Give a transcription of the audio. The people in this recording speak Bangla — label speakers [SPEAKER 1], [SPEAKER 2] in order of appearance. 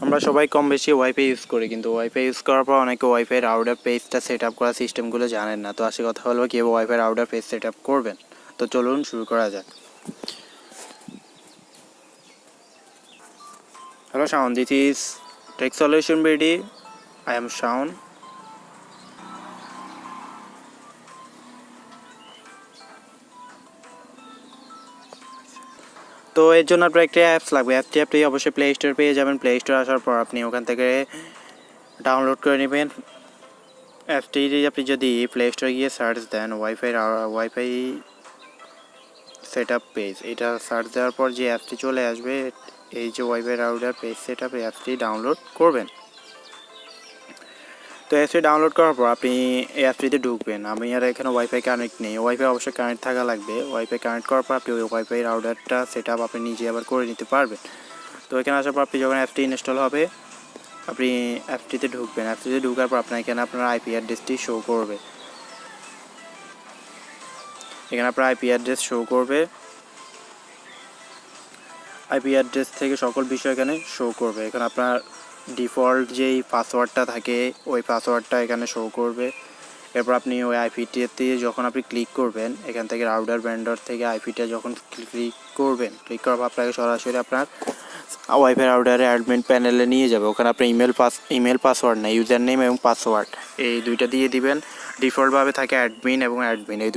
[SPEAKER 1] আমরা সবাই কম বেশি ওয়াইফাই ইউজ করি, কিন্তু ওয়াইফাই ইউজ করার পর অনেকে ওয়াইফাই রাউটার পেজটা সেট আপ করার সিস্টেমগুলো জানেন না। তো আজকে কথা বলবো কীভাবে wifi router page set up করবেন। তো চলুন শুরু করা যাক। Hello Shaon, this is tech solution BD. I am Shaon. তো এর জন্য আপনার একটা অ্যাপস লাগবে। অ্যাপটি আপনি অবশ্যই প্লে স্টোর পেয়ে যাবেন। প্লে স্টোর আসার পর আপনি ওখান থেকে ডাউনলোড করে নেবেন। অ্যাপটি আপনি যদি প্লে স্টোরে গিয়ে সার্চ দেন ওয়াইফাই সেট আপ পেজ, এটা সার্চ দেওয়ার পর যে অ্যাপটি চলে আসবে, এই যে wifi router page set up, এই অ্যাপটি ডাউনলোড করবেন। তো অ্যাপটি ডাউনলোড করার পর আপনি এই অ্যাপটিতে ঢুকবেন। আমি আর এখানে ওয়াইফাই কানেক্ট নেই, ওয়াইফাই অবশ্যই কানেক্ট থাকা লাগবে। ওয়াইফাই কানেক্ট করার পর আপনি ওই ওয়াইফাই রাউটারটা সেট আপ আপনি নিজে আবার করে নিতে পারবেন। তো এখানে আসার পর আপনি যখন অ্যাপটি ইনস্টল হবে, আপনি অ্যাপটিতে ঢুকবেন। অ্যাপটিতে ঢুকার পর আপনার এখানে আপনার আইপি অ্যাড্রেসটি শো করবে। এখানে আপনার আইপি অ্যাড্রেস শো করবে। আইপি অ্যাড্রেস থেকে সকল বিষয় এখানে শো করবে। এখানে আপনার ডিফল্ট যেই পাসওয়ার্ডটা থাকে ওই পাসওয়ার্ডটা এখানে শো করবে। এরপর আপনি ওই আইপিটিতে যখন আপনি ক্লিক করবেন, এখান থেকে রাউটার ভেন্ডর থেকে আইপিটা যখন ক্লিক করবেন, ক্লিক করার পর আপনাকে সরাসরি আপনার ওয়াইফাই রাউটারে অ্যাডমিন প্যানেলে নিয়ে যাবে। ওখানে আপনার ইমেল পাসওয়ার্ড না, ইউজার নেম এবং পাসওয়ার্ড এই দুইটা দিয়ে দিবেন। ডিফল্টভাবে থাকে অ্যাডমিন এবং অ্যাডমিন, এই দুই